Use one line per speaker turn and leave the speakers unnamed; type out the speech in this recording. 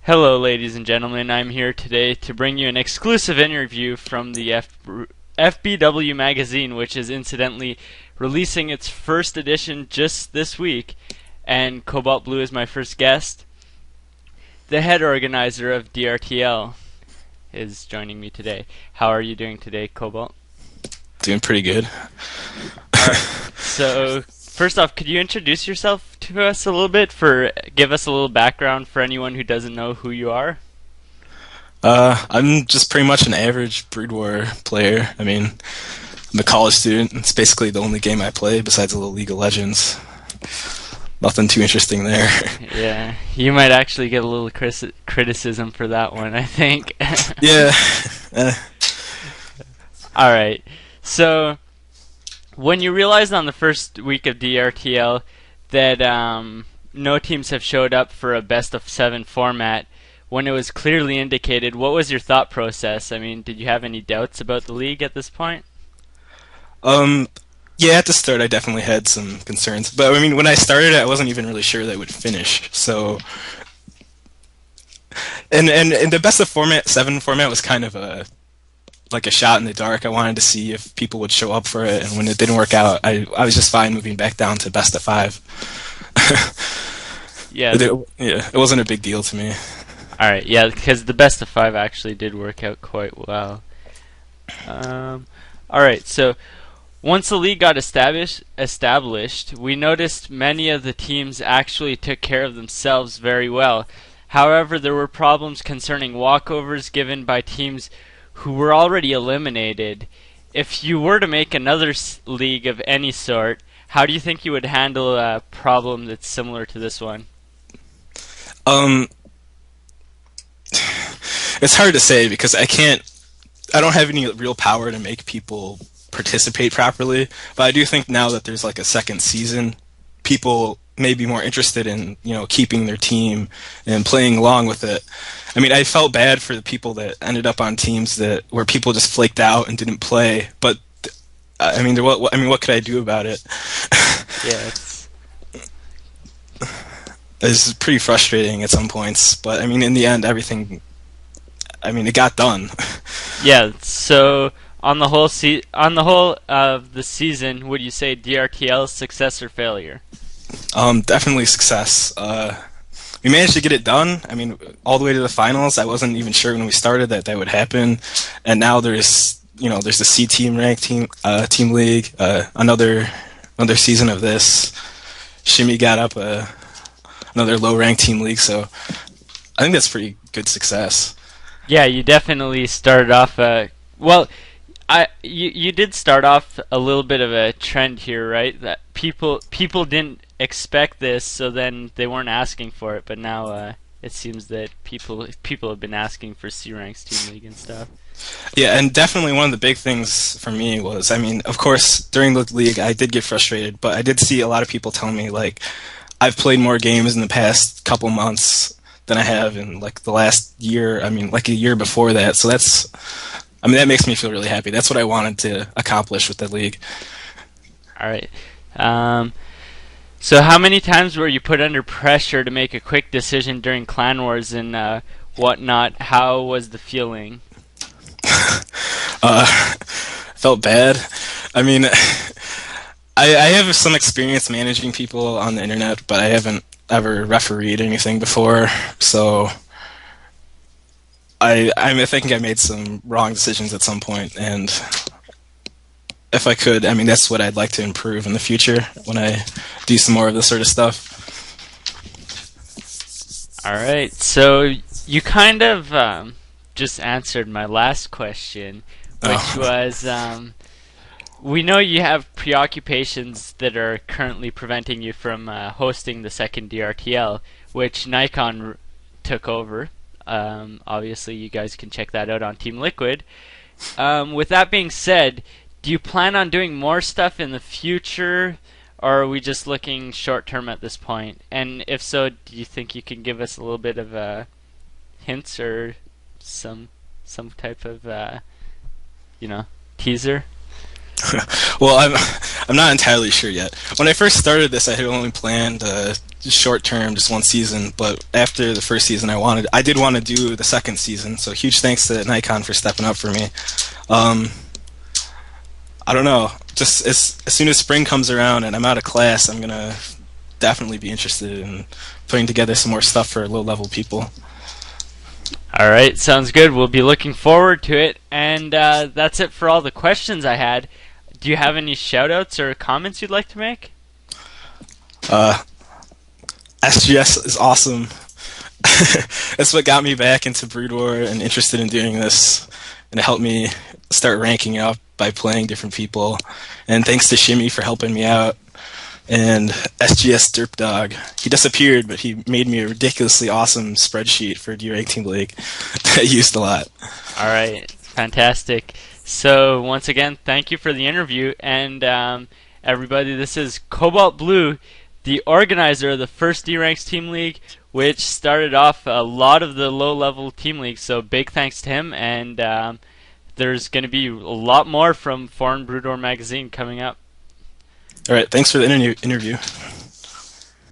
Hello, ladies and gentlemen. I'm here today to bring you an exclusive interview from the FBW magazine, which is incidentally releasing its first edition just this week. And CobaltBlu is my first guest. The head organizer of DRTL is joining me today. How are you doing today, Cobalt?
Doing pretty good.
So, first off, could you introduce yourself to us a little bit? Give us a little background for anyone who doesn't know who you are.
I'm just pretty much an average Brood War player. I'm a college student. It's basically the only game I play besides a little League of Legends. Nothing too interesting there.
Yeah, you might actually get a little criticism for that one, I think.
Yeah.
All right. So, when you realized on the first week of DRTL that no teams have showed up for a best-of-7 format, when it was clearly indicated, what was your thought process? Did you have any doubts about the league at this point?
Yeah, at the start I definitely had some concerns. But when I started I wasn't even really sure that it would finish. So, and the best-of-7 format was kind of a shot in the dark. I wanted to see if people would show up for it, and when it didn't work out, I was just fine moving back down to best-of-5.
Yeah.
It wasn't a big deal to me.
All right, yeah, because the best-of-5 actually did work out quite well. All right, so once the league got established, we noticed many of the teams actually took care of themselves very well. However, there were problems concerning walkovers given by teams who were already eliminated. If you were to make another league of any sort, how do you think you would handle a problem that's similar to this one?
It's hard to say because I don't have any real power to make people participate properly, but I do think now that there's a second season, people may be more interested in keeping their team and playing along with it. I felt bad for the people that ended up on teams where people just flaked out and didn't play, but what could I do about it?
Yeah,
it's pretty frustrating at some points, but in the end everything it got done.
Yeah, so on the whole of the season, would you say DRTL success or failure?
Definitely success. We managed to get it done. All the way to the finals. I wasn't even sure when we started that would happen, and now there's the C team ranked team league. Another season of this. Shimmy got up another low ranked team league. So I think that's pretty good success.
Yeah, you definitely started off. You did start off a little bit of a trend here, right? That people didn't expect this, so then they weren't asking for it. But now it seems that people have been asking for C ranks team league and stuff.
Yeah, and definitely one of the big things for me was, of course, during the league I did get frustrated, but I did see a lot of people tell me I've played more games in the past couple months than I have in the last year. A year before that. So that makes me feel really happy. That's what I wanted to accomplish with the league.
All right. So how many times were you put under pressure to make a quick decision during Clan Wars and whatnot? How was the feeling?
Felt bad. I have some experience managing people on the internet, but I haven't ever refereed anything before, so I think I made some wrong decisions at some point, and if I could, that's what I'd like to improve in the future when I do some more of this sort of stuff.
All right, so you kind of just answered my last question, which was, we know you have preoccupations that are currently preventing you from hosting the second DRTL, which Nikon took over. Obviously, you guys can check that out on Team Liquid. With that being said, do you plan on doing more stuff in the future, or are we just looking short-term at this point? And if so, do you think you can give us a little bit of hints or some type of teaser?
Well, I'm not entirely sure yet. When I first started this, I had only planned short term, just one season. But after the first season, I did want to do the second season. So huge thanks to Nikon for stepping up for me. I don't know. Just as soon as spring comes around and I'm out of class, I'm gonna definitely be interested in putting together some more stuff for low-level people.
All right, sounds good. We'll be looking forward to it. And that's it for all the questions I had. Do you have any shout-outs or comments you'd like to make?
SGS is awesome. That's what got me back into Brood War and interested in doing this, and it helped me start ranking up by playing different people. And thanks to Shimmy for helping me out. And SGS Derp Dog. He disappeared, but he made me a ridiculously awesome spreadsheet for D-Rank Team League that I used a lot.
All right, fantastic. So once again, thank you for the interview. And everybody, this is CobaltBlu, the organizer of the first D-Ranks Team League, which started off a lot of the low-level team leagues. So big thanks to him. And there's going to be a lot more from Foreign Brood War magazine coming up.
All right, thanks for the interview.